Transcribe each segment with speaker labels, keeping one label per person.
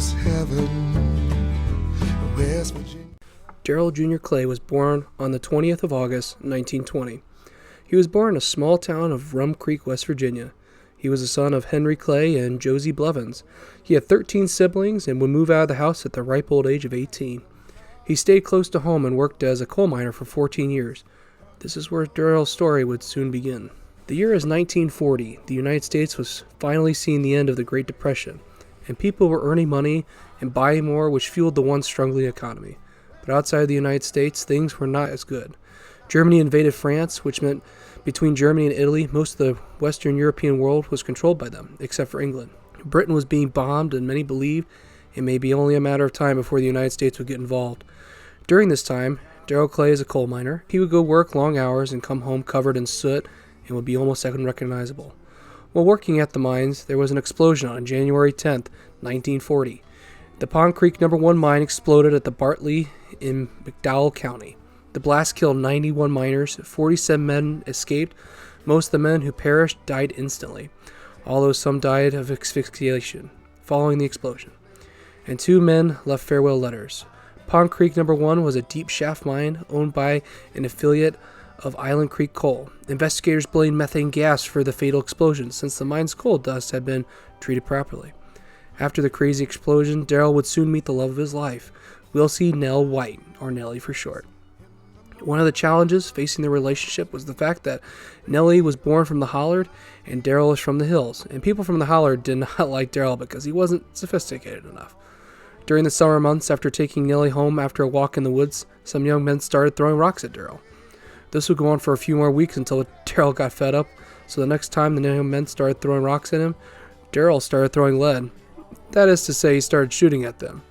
Speaker 1: almost heaven, West Virginia.
Speaker 2: Darrell Jr. Clay was born on the 20th of August, 1920. He was born in a small town of Rum Creek, West Virginia. He was the son of Henry Clay and Josie Blevins. He had 13 siblings and would move out of the house at the ripe old age of 18. He stayed close to home and worked as a coal miner for 14 years. This is where Darrell's story would soon begin. The year is 1940. The United States was finally seeing the end of the Great Depression, and people were earning money and buying more, which fueled the once struggling economy. But outside of the United States, things were not as good. Germany invaded France, which meant between Germany and Italy, most of the Western European world was controlled by them, except for England. Britain was being bombed, and many believed it may be only a matter of time before the United States would get involved. During this time, Darrell Clay is a coal miner. He would go work long hours and come home covered in soot and would be almost unrecognizable. While working at the mines, there was an explosion on January 10th, 1940. The Pond Creek No. 1 mine exploded at the Bartley in McDowell County. The blast killed 91 miners, 47 men escaped. Most of the men who perished died instantly, although some died of asphyxiation following the explosion. And 2 men left farewell letters. Pond Creek No. 1 was a deep shaft mine owned by an affiliate of Island Creek Coal. Investigators blamed methane gas for the fatal explosion since the mine's coal dust had been treated properly. After the crazy explosion, Darrell would soon meet the love of his life, Wilsie Nell White, or Nellie for short. One of the challenges facing their relationship was the fact that Nellie was born from the Hollard and Darrell was from the hills, and people from the Hollard did not like Darrell because he wasn't sophisticated enough. During the summer months, after taking Nellie home after a walk in the woods, some young men started throwing rocks at Darrell. This would go on for a few more weeks until Darrell got fed up, so the next time the young men started throwing rocks at him, Darrell started throwing lead. That is to say, he started shooting at them.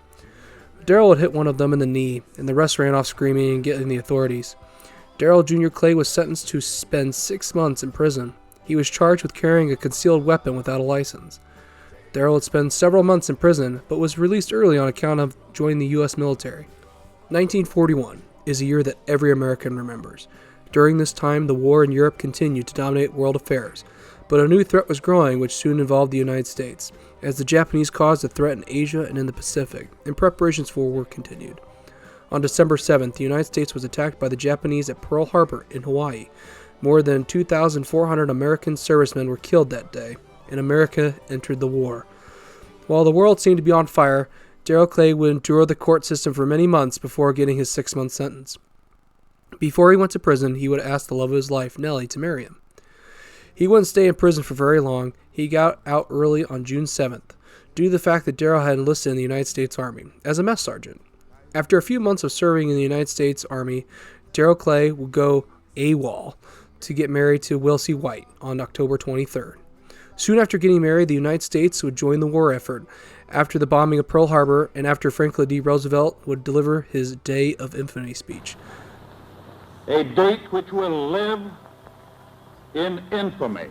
Speaker 2: Darrell would hit one of them in the knee, and the rest ran off screaming and getting the authorities. Darrell Jr. Clay was sentenced to spend 6 months in prison. He was charged with carrying a concealed weapon without a license. Darrell would spend several months in prison, but was released early on account of joining the U.S. military. 1941 is a year that every American remembers. During this time, the war in Europe continued to dominate world affairs, but a new threat was growing which soon involved the United States, as the Japanese caused a threat in Asia and in the Pacific, and preparations for war continued. On December 7th, the United States was attacked by the Japanese at Pearl Harbor in Hawaii. More than 2,400 American servicemen were killed that day, and America entered the war. While the world seemed to be on fire, Darrell Clay would endure the court system for many months before getting his 6-month sentence. Before he went to prison, he would ask the love of his life, Nellie, to marry him. He wouldn't stay in prison for very long. He got out early on June 7th, due to the fact that Darrell had enlisted in the United States Army as a mess sergeant. After a few months of serving in the United States Army, Darrell Clay would go AWOL to get married to Wilsie White on October 23rd. Soon after getting married, the United States would join the war effort after the bombing of Pearl Harbor and after Franklin D. Roosevelt would deliver his Day of Infamy speech.
Speaker 3: A date which will live in infamy.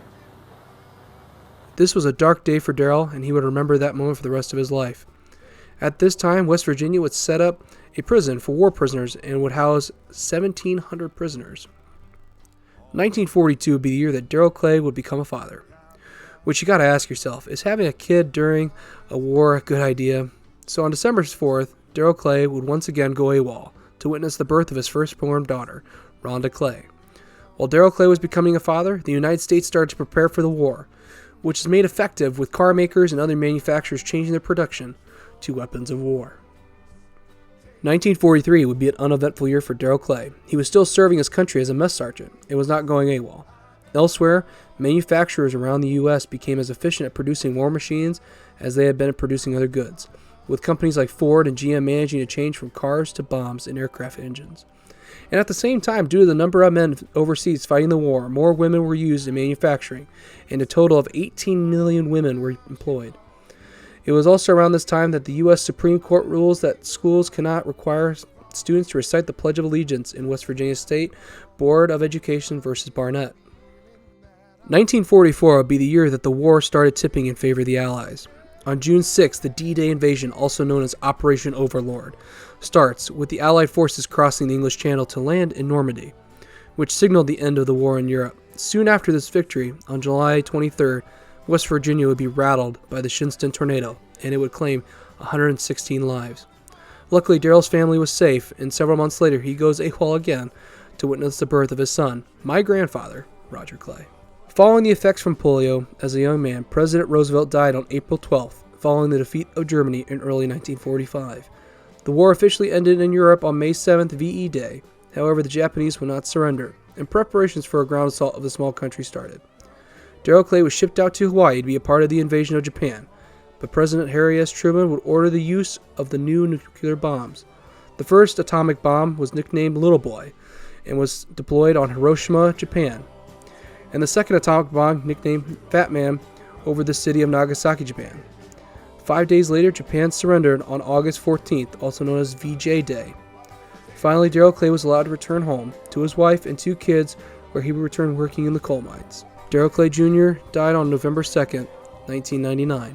Speaker 2: This was a dark day for Darrell, and he would remember that moment for the rest of his life. At this time, West Virginia would set up a prison for war prisoners and would house 1,700 prisoners. 1942 would be the year that Darrell Clay would become a father. Which you gotta ask yourself, is having a kid during a war a good idea? So on December 4th, Darrell Clay would once again go AWOL to witness the birth of his firstborn daughter, Rhonda Clay. While Darrell Clay was becoming a father, the United States started to prepare for the war, which was made effective with car makers and other manufacturers changing their production to weapons of war. 1943 would be an uneventful year for Darrell Clay. He was still serving his country as a mess sergeant and was not going AWOL. Elsewhere, manufacturers around the U.S. became as efficient at producing war machines as they had been at producing other goods, with companies like Ford and GM managing to change from cars to bombs and aircraft engines. And at the same time, due to the number of men overseas fighting the war, more women were used in manufacturing, and a total of 18 million women were employed. It was also around this time that the U.S. Supreme Court rules that schools cannot require students to recite the Pledge of Allegiance in West Virginia State Board of Education versus Barnett. 1944 would be the year that the war started tipping in favor of the Allies. On June 6, the D-Day invasion, also known as Operation Overlord, starts with the Allied forces crossing the English Channel to land in Normandy, which signaled the end of the war in Europe. Soon after this victory, on July 23rd, West Virginia would be rattled by the Shinston tornado, and it would claim 116 lives. Luckily, Daryl's family was safe, and several months later he goes AWOL again to witness the birth of his son, my grandfather, Roger Clay. Following the effects from polio, as a young man, President Roosevelt died on April 12th, following the defeat of Germany in early 1945. The war officially ended in Europe on May 7th VE Day. However, the Japanese would not surrender, and preparations for a ground assault of the small country started. Daryl Clay was shipped out to Hawaii to be a part of the invasion of Japan, but President Harry S. Truman would order the use of the new nuclear bombs. The first atomic bomb was nicknamed Little Boy and was deployed on Hiroshima, Japan, and the second atomic bomb, nicknamed Fat Man, over the city of Nagasaki, Japan. 5 days later, Japan surrendered on August 14th, also known as VJ Day. Finally, Daryl Clay was allowed to return home to his wife and 2 kids, where he would return working in the coal mines. Daryl Clay Jr. died on November 2nd, 1999.